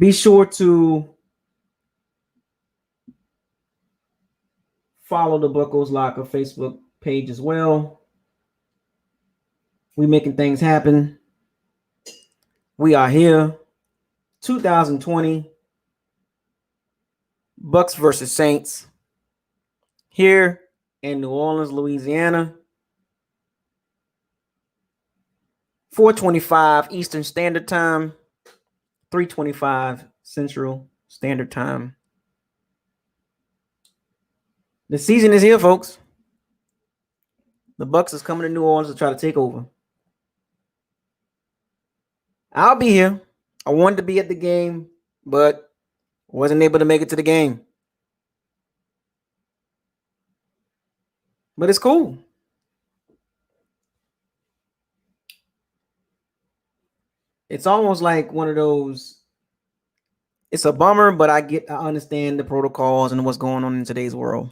Be sure to follow the Buckos Locker Facebook page as well. We making things happen. We are here. 2020 Bucks versus Saints here in New Orleans, Louisiana. 4:25 Eastern Standard Time, 3:25 Central Standard Time. The season is here, folks. The Bucks is coming to New Orleans to try to take over. I'll be here. I wanted to be at the game, but wasn't able to make it to the game. But it's cool. It's almost like one of those. It's a bummer, but I understand the protocols and what's going on in today's world.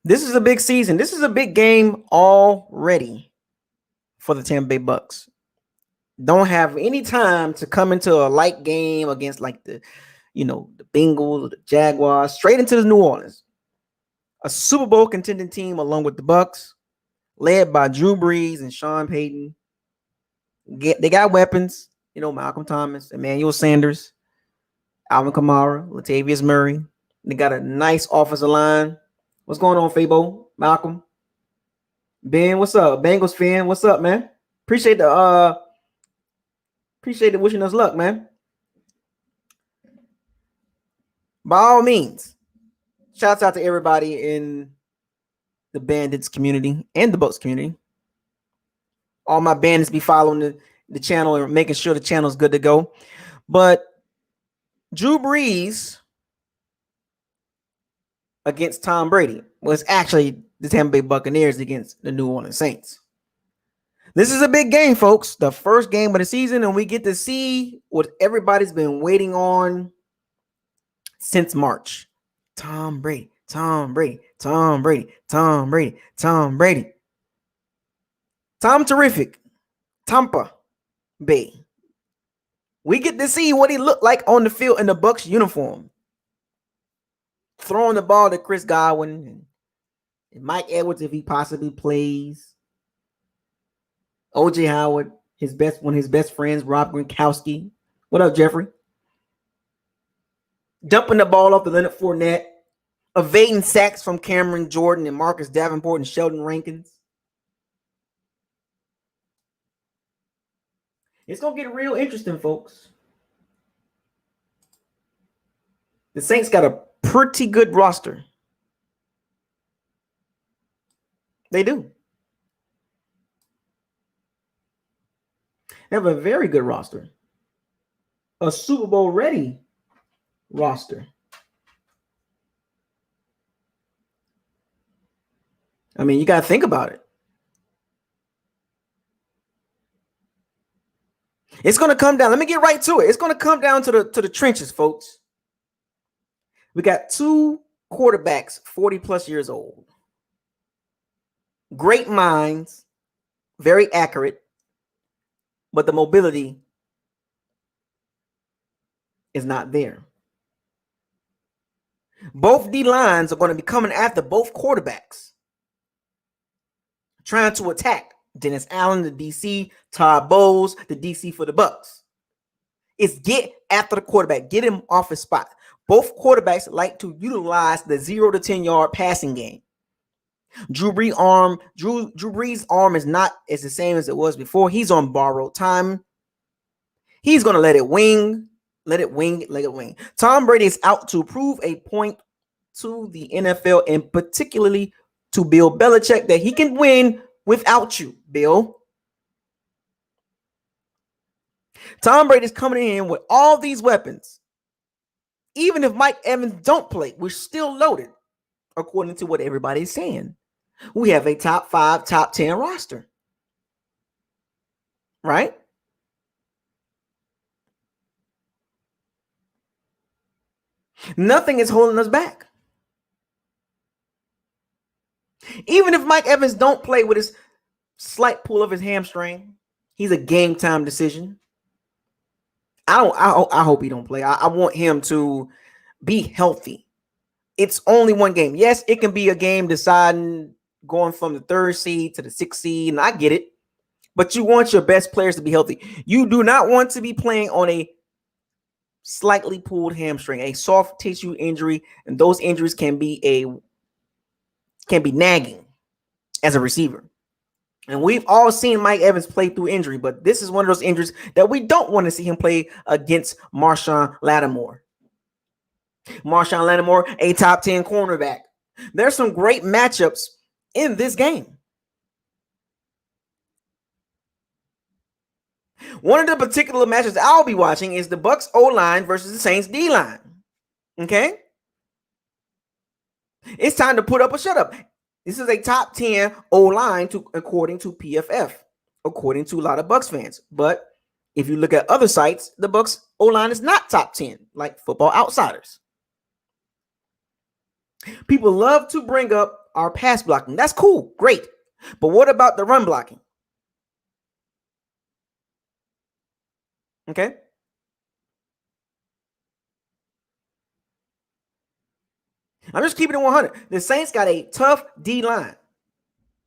This is a big season. This is a big game already for the Tampa Bay Bucks. Don't have any time to come into a light game against like the Bengals or the Jaguars. Straight into the New Orleans. A Super Bowl contending team along with the Bucks, led by Drew Brees and Sean Payton. They got weapons. Malcolm Thomas, Emmanuel Sanders, Alvin Kamara, Latavius Murray. They got a nice offensive line. What's going on, Fabo? Malcolm? Ben, what's up? Bengals fan, what's up, man? Appreciate the wishing us luck, man. By all means, shouts out to everybody in the Bandits community and the Bucks community. All my bandits be following the channel and making sure the channel is good to go. But Drew Brees against Tom Brady was actually the Tampa Bay Buccaneers against the New Orleans Saints. This is a big game, folks. The first game of the season, and we get to see what everybody's been waiting on since March. Tom Brady, Tom Brady, Tom Brady, Tom Brady, Tom Brady. Tom Terrific, Tampa Bay. We get to see what he looked like on the field in the Bucs uniform. Throwing the ball to Chris Godwin and Mike Edwards if he possibly plays. O.J. Howard, one of his best friends, Rob Gronkowski. What up, Jeffrey? Dumping the ball off to Leonard Fournette. Evading sacks from Cameron Jordan and Marcus Davenport and Sheldon Rankins. It's going to get real interesting, folks. The Saints got a pretty good roster. They do. They have a very good roster. A Super Bowl ready roster. I mean, you got to think about it. It's going to come down. Let me get right to it. It's going to come down to the trenches, folks. We got two quarterbacks, 40 plus years old. Great minds, very accurate, but the mobility is not there. Both D lines are going to be coming after both quarterbacks, trying to attack Dennis Allen, the DC, Todd Bowles, the DC for the Bucks. It's get after the quarterback, get him off his spot. Both quarterbacks like to utilize the 0 to 10 yard passing game. Drew Brees' arm is not as the same as it was before. He's on borrowed time. He's going to let it wing. Let it wing. Tom Brady is out to prove a point to the NFL and particularly to Bill Belichick that he can win without you, Bill. Tom Brady is coming in with all these weapons. Even if Mike Evans don't play, we're still loaded, according to what everybody's saying. We have a top 5, top 10 roster. Right? Nothing is holding us back. Even if Mike Evans don't play with his slight pull of his hamstring, he's a game time decision. I hope he don't play. I want him to be healthy. It's only one game. Yes, it can be a game deciding going from the 3rd seed to the 6th seed, and I get it. But you want your best players to be healthy. You do not want to be playing on a slightly pulled hamstring, a soft tissue injury, and those injuries can be nagging as a receiver. And we've all seen Mike Evans play through injury, but this is one of those injuries that we don't want to see him play against Marshawn Lattimore. Marshawn Lattimore, a top 10 cornerback. There's some great matchups in this game. One of the particular matches I'll be watching is the Bucs O-line versus the Saints D-line. Okay? It's time to put up or shut up. This is a top 10 O-line according to PFF, according to a lot of Bucs fans. But if you look at other sites, the Bucs O-line is not top 10, like Football Outsiders. People love to bring up our pass blocking. That's cool, great. But what about the run blocking? Okay. I'm just keeping it 100. The Saints got a tough D-line.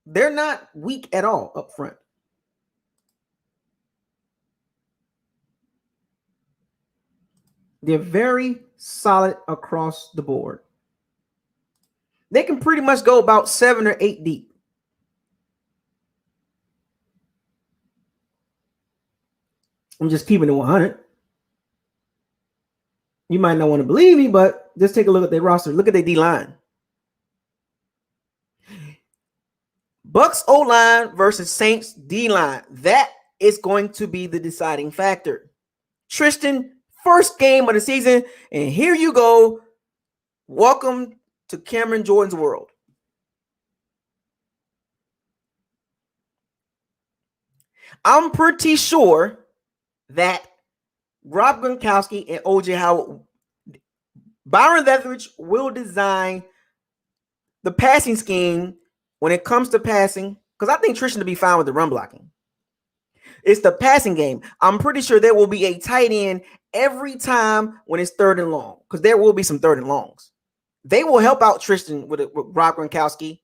They're not weak at all up front. They're very solid across the board. They can pretty much go about 7 or 8 deep. I'm just keeping it 100. You might not want to believe me, but just take a look at their roster. Look at their D-line. Bucs O-line versus Saints D-line. That is going to be the deciding factor. Tristan, first game of the season, and here you go. Welcome to Cameron Jordan's world. I'm pretty sure that Rob Gronkowski and O.J. Howard, Byron Leftwich will design the passing scheme when it comes to passing, because I think Tristan to be fine with the run blocking. It's the passing game. I'm pretty sure there will be a tight end every time when it's 3rd and long, because there will be some 3rd and longs. They will help out Tristan with Rob Gronkowski,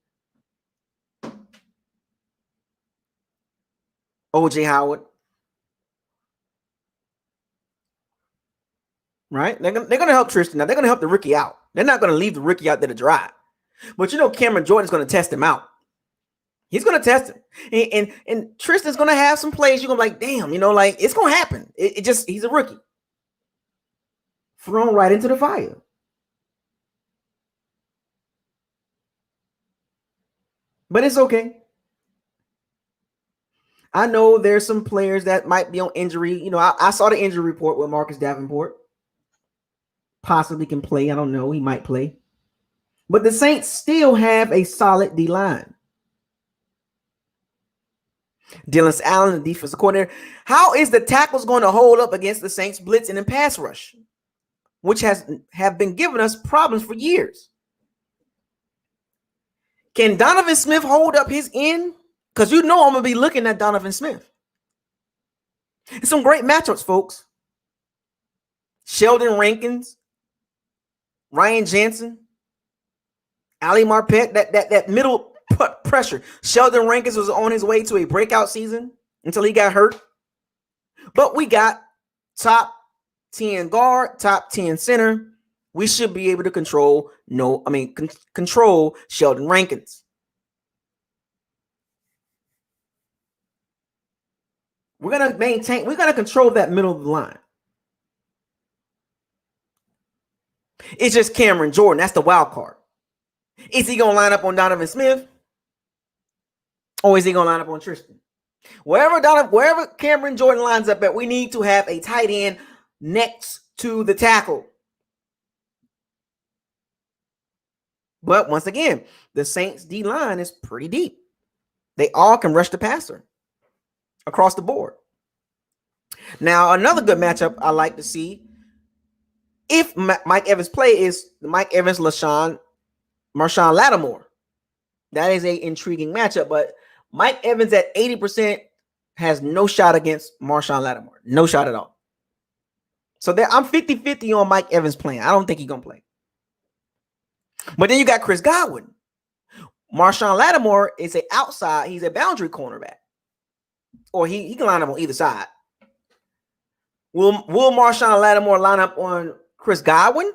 O.J. Howard. Right? They're going to help Tristan. Now, they're going to help the rookie out. They're not going to leave the rookie out there to dry. But you know Cameron Jordan's going to test him out. He's going to test him. And Tristan's going to have some plays. You're going to be like, damn, like it's going to happen. He's a rookie. Thrown right into the fire. But it's okay. I know there's some players that might be on injury. I saw the injury report with Marcus Davenport. Possibly can play. I don't know. He might play. But the Saints still have a solid D-line. Dylan Allen, the defensive coordinator. How is the tackles going to hold up against the Saints blitz and in pass rush, which have been giving us problems for years? Can Donovan Smith hold up his end? Because I'm going to be looking at Donovan Smith. It's some great matchups, folks. Sheldon Rankins, Ryan Jensen, Ali Marpet, that middle pressure. Sheldon Rankins was on his way to a breakout season until he got hurt. But we got top 10 guard, top 10 center. We should be able to control Sheldon Rankins. We're going to control that middle of the line. It's just Cameron Jordan. That's the wild card. Is he going to line up on Donovan Smith? Or is he going to line up on Tristan? Wherever Cameron Jordan lines up at, we need to have a tight end next to the tackle. But once again, the Saints D-line is pretty deep. They all can rush the passer across the board. Now, another good matchup I like to see, if Mike Evans play, is Mike Evans, Marshawn Lattimore. That is an intriguing matchup, but Mike Evans at 80% has no shot against Marshawn Lattimore. No shot at all. So I'm 50-50 on Mike Evans playing. I don't think he's going to play. But then you got Chris Godwin. Marshawn Lattimore is an outside. He's a boundary cornerback. Or he can line up on either side. Will Marshawn Lattimore line up on Chris Godwin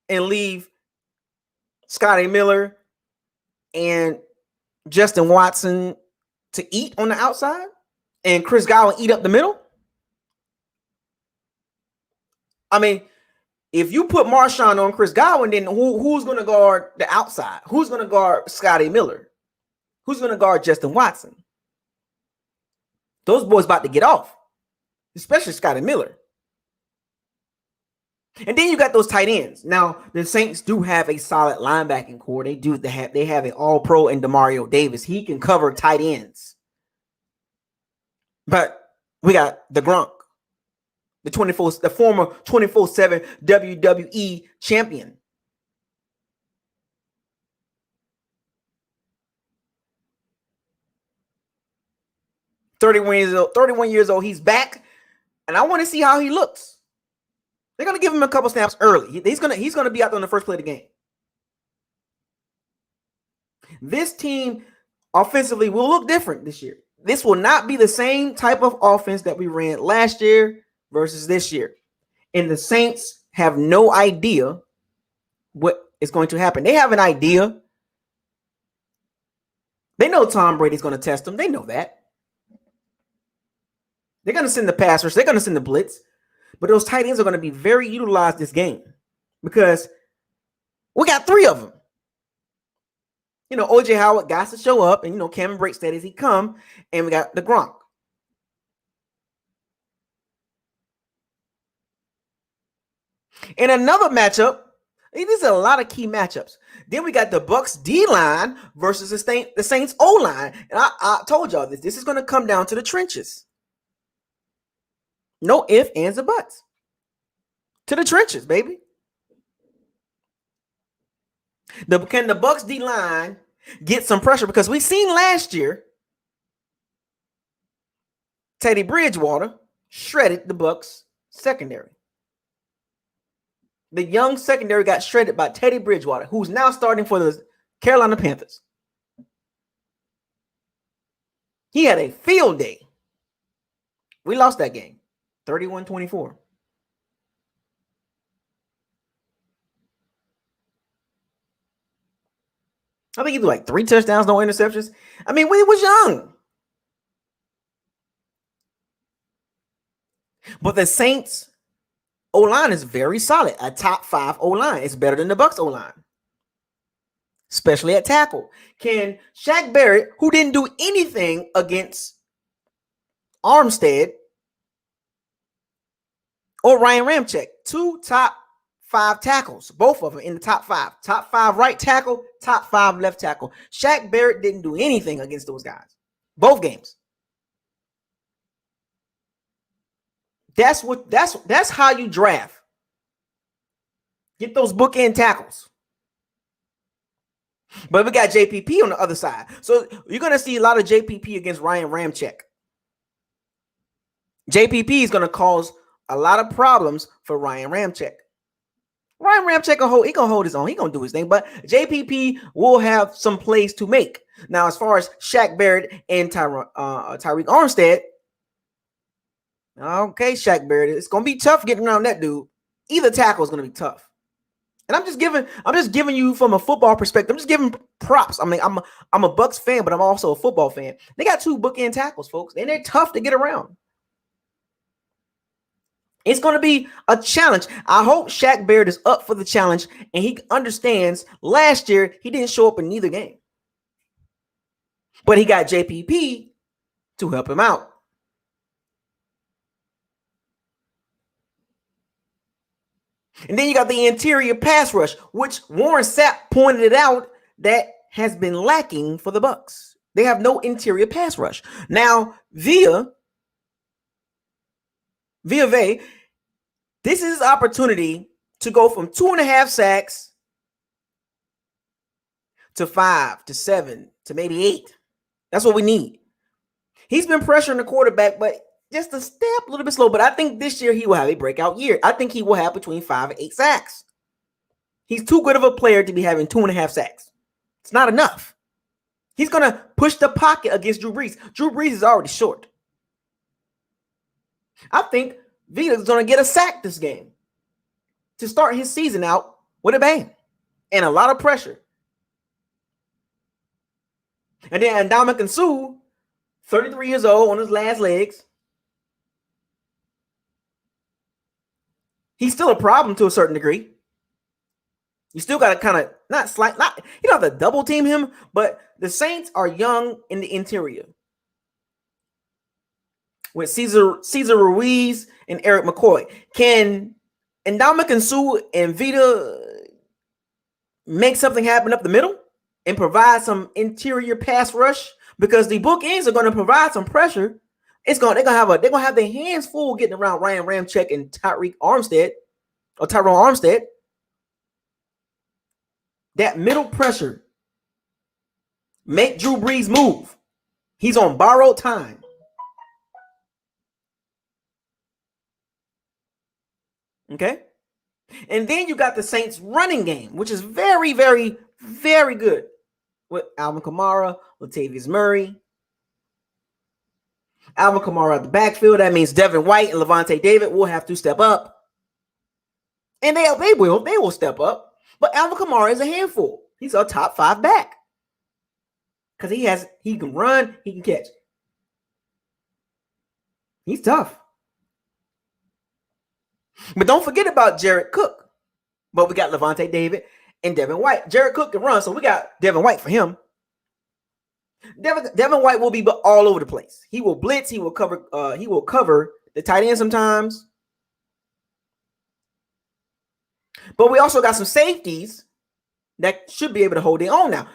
and leave Scotty Miller and Justin Watson to eat on the outside and Chris Godwin eat up the middle? I mean, if you put Marshawn on Chris Godwin, then who's going to guard the outside? Who's going to guard Scotty Miller? Who's going to guard Justin Watson? Those boys about to get off, especially Scotty Miller. And then you got those tight ends. Now, the Saints do have a solid linebacking core. They have an all-pro in Demario Davis. He can cover tight ends. But we got the Gronk, the former 24/7 WWE champion. $31 years old. He's back, and I want to see how he looks. They're gonna give him a couple snaps early. He's gonna be out there on the first play of the game. This team offensively will look different this year. This will not be the same type of offense that we ran last year versus this year. And the Saints have no idea what is going to happen. They have an idea. They know Tom Brady's going to test them. They know that. They're going to send the pass rush. They're going to send the blitz. But those tight ends are going to be very utilized this game because we got three of them. O.J. Howard got to show up, and, Cameron Brate steady as he come, and we got the Gronk. In another matchup, these are a lot of key matchups. Then we got the Bucs D-line versus the Saints O-line. And I told y'all this. This is going to come down to the trenches. No ifs, ands, or buts. To the trenches, baby. Can the Bucs D-line get some pressure? Because we seen last year, Teddy Bridgewater shredded the Bucs secondary. The young secondary got shredded by Teddy Bridgewater, who's now starting for the Carolina Panthers. He had a field day. We lost that game, 31-24. I think he threw like 3 touchdowns, no interceptions. I mean, we was young. But the Saints O-line is very solid. A top 5 O-line. It's better than the Bucs O-line, especially at tackle. Can Shaq Barrett, who didn't do anything against Armstead or Ryan Ramczyk, 2 top 5 tackles, both of them in the top 5. Top 5 right tackle, top 5 left tackle. Shaq Barrett didn't do anything against those guys. Both games. That's how you draft. Get those bookend tackles. But we got JPP on the other side. So you're going to see a lot of JPP against Ryan Ramczyk. JPP is going to cause a lot of problems for Ryan Ramczyk. Ryan Ramczyk he gonna hold his own. He gonna do his thing, but JPP will have some plays to make. Now, as far as Shaq Barrett and Tyreek Armstead, okay, Shaq Barrett, it's gonna be tough getting around that dude. Either tackle is gonna be tough. And I'm just giving you from a football perspective. I'm just giving props. I mean, I'm a Bucs fan, but I'm also a football fan. They got 2 bookend tackles, folks, and they're tough to get around. It's going to be a challenge. I hope Shaq Barrett is up for the challenge and he understands last year he didn't show up in neither game. But he got JPP to help him out. And then you got the interior pass rush, which Warren Sapp pointed it out that has been lacking for the Bucs. They have no interior pass rush. Now, Via, this is his opportunity to go from 2.5 sacks to 5 to 7 to maybe 8. That's what we need. He's been pressuring the quarterback, but just a step, a little bit slow. But I think this year he will have a breakout year. I think he will have between 5 and 8 sacks. He's too good of a player to be having 2.5 sacks. It's not enough. He's going to push the pocket against Drew Brees. Drew Brees is already short. I think Vita's going to get a sack this game to start his season out with a bang and a lot of pressure. And then Ndamukong Suh, 33 years old, on his last legs. He's still a problem to a certain degree. You still got to kind of you don't have to double team him, but the Saints are young in the interior with Cesar Ruiz and Eric McCoy. Can Ndamukong Suh and Vita make something happen up the middle and provide some interior pass rush? Because the bookends are going to provide some pressure. They're gonna have their hands full getting around Ryan Ramczyk and Tyrone Armstead. That middle pressure. Make Drew Brees move. He's on borrowed time. Okay? And then you got the Saints running game, which is very, very, very good. With Alvin Kamara, Latavius Murray. Alvin Kamara at the backfield. That means Devin White and Levante David will have to step up. And they will step up. But Alvin Kamara is a handful. He's a top 5 back. Because he can run, he can catch. He's tough. But don't forget about Jared Cook. But we got Levante David and Devin White. Jared Cook can run, so we got Devin White for him. Devin White will be all over the place. He will blitz, he will cover the tight end sometimes. But we also got some safeties that should be able to hold their own now.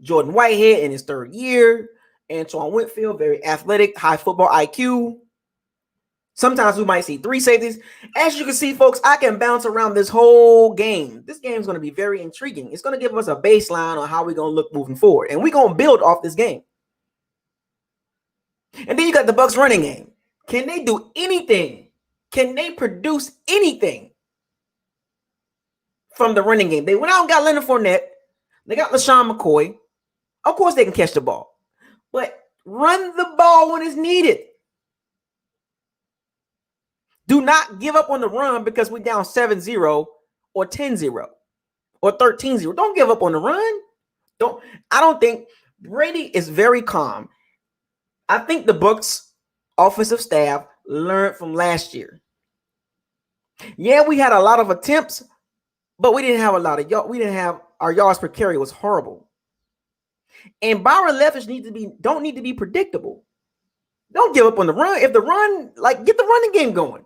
Jordan Whitehead in his 3rd year. Antoine Winfield, very athletic, high football IQ. Sometimes we might see 3 safeties. As you can see, folks, I can bounce around this whole game. This game is going to be very intriguing. It's going to give us a baseline on how we're going to look moving forward. And we're going to build off this game. And then you got the Bucs running game. Can they do anything? Can they produce anything from the running game? They went out and got Leonard Fournette. They got LaShawn McCoy. Of course, they can catch the ball. But run the ball when it's needed. Do not give up on the run because we're down 7-0 or 10-0 or 13-0. Don't give up on the run. I don't think Brady is very calm. I think the Bucs offensive staff learned from last year. Yeah, we had a lot of attempts, but we didn't have a lot of yards. We didn't have our yards per carry was horrible. And Byron Leftwich don't need to be predictable. Don't give up on the run. If the run, get the running game going.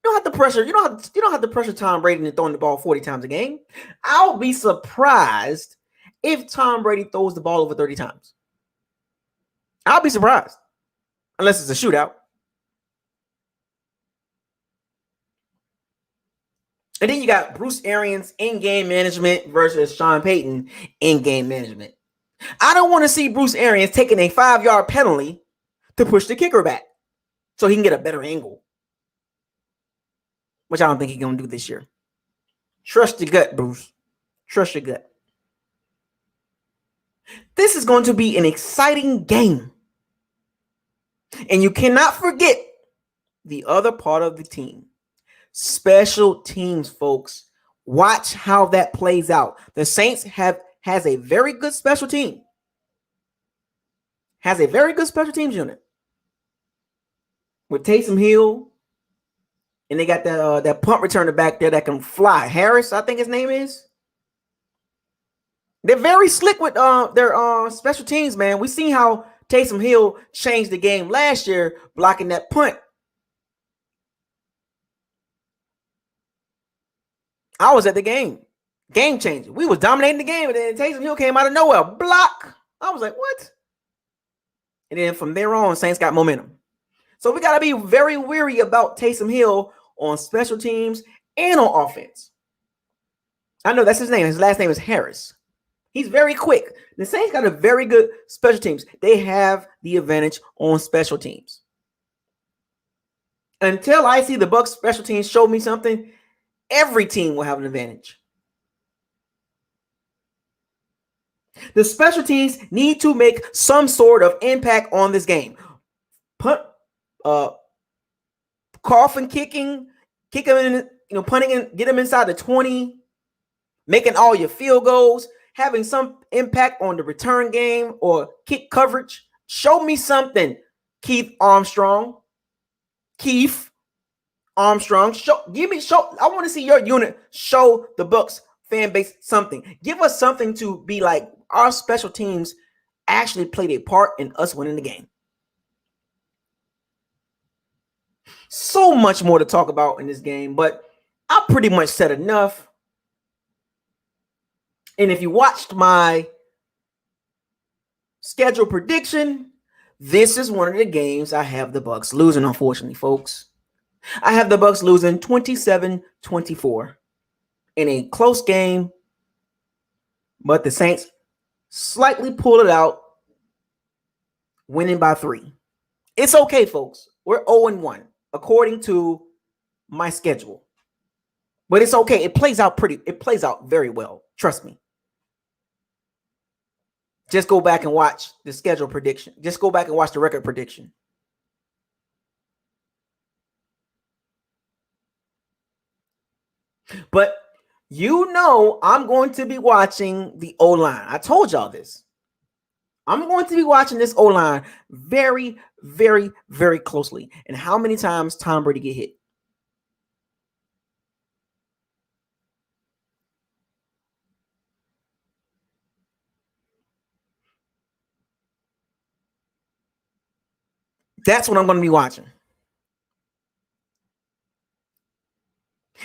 You don't have to pressure. You don't have to pressure Tom Brady into throwing the ball 40 times a game. I'll be surprised if Tom Brady throws the ball over 30 times. I'll be surprised. Unless it's a shootout. And then you got Bruce Arians in-game management versus Sean Payton in-game management. I don't want to see Bruce Arians taking a 5-yard penalty to push the kicker back so he can get a better angle. Which I don't think he's going to do this year. Trust your gut, Bruce. Trust your gut. This is going to be an exciting game. And you cannot forget the other part of the team. Special teams, folks. Watch how that plays out. The Saints has a very good special team. Has a very good special teams unit. With Taysom Hill. And they got that punt returner back there that can fly. Harris, I think his name is. They're very slick with their special teams, man. We seen how Taysom Hill changed the game last year blocking that punt. I was at the game. Game changer. We was dominating the game, and then Taysom Hill came out of nowhere. Block. I was like, what? And then from there on, Saints got momentum. So we got to be very wary about Taysom Hill on special teams and on offense. I know that's his name. His last name is Harris. He's very quick. The Saints got a very good special teams. They have the advantage on special teams. Until I see the Bucs special teams show me something, every team will have an advantage. The special teams need to make some sort of impact on this game. Coughing, kicking them in, punting in, get them inside the 20, making all your field goals, having some impact on the return game or kick coverage. Show me something, Keith Armstrong. I want to see your unit show the Bucs fan base something. Give us something to be like, our special teams actually played a part in us winning the game. So much more to talk about in this game, but I pretty much said enough. And if you watched my schedule prediction, this is one of the games I have the Bucs losing, unfortunately, folks. I have the Bucs losing 27-24 in a close game, but the Saints slightly pull it out, winning by 3. It's okay, folks. We're 0-1 according to my schedule. But it's okay. It plays out very well. Trust me. Just go back and watch the schedule prediction. Just go back and watch the record prediction. But I'm going to be watching the O-line. I told y'all this. I'm going to be watching this O-line very, very, very closely. And how many times Tom Brady get hit. That's what I'm going to be watching.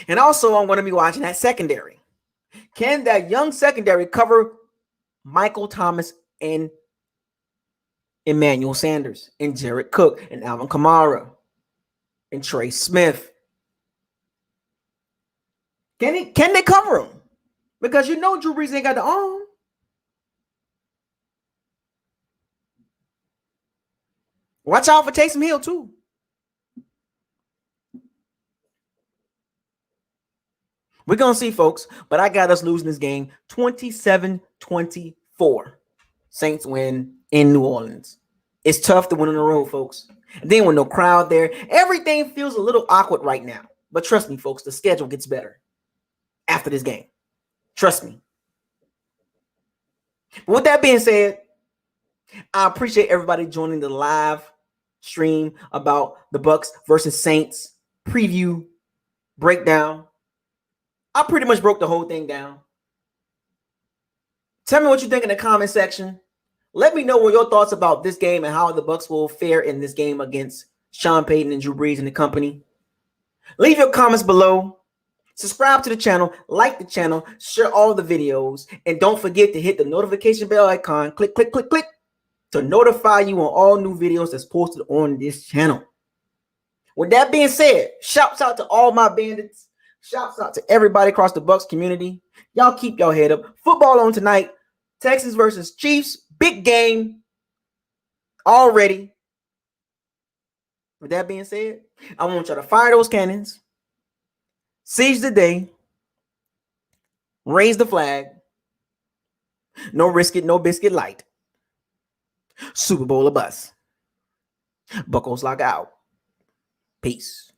And also, I'm going to be watching that secondary. Can that young secondary cover Michael Thomas and Emmanuel Sanders and Jared Cook and Alvin Kamara and Trey Smith? Can they cover him? Because Drew Brees ain't got the arm. Watch out for Taysom Hill too. We're going to see, folks. But I got us losing this game 27-24. Saints win in New Orleans. It's tough to win on the road, folks. And then with no crowd there, everything feels a little awkward right now. But trust me, folks, the schedule gets better after this game. Trust me. But with that being said, I appreciate everybody joining the live stream about the Bucs versus Saints preview breakdown. I pretty much broke the whole thing down. Tell me what you think in the comment section. Let me know what your thoughts about this game and how the Bucs will fare in this game against Sean Payton and Drew Brees and the company. Leave your comments below. Subscribe to the channel, like the channel, share all the videos, and don't forget to hit the notification bell icon. Click, click, click, click to notify you on all new videos that's posted on this channel. With that being said, shouts out to all my bandits. Shouts out to everybody across the Bucs community. Y'all keep your head up. Football on tonight. Texans versus Chiefs. Big game already. With that being said, I want y'all to fire those cannons. Seize the day. Raise the flag. No risk it, no biscuit light. Super Bowl or bust. Buckles lock out. Peace.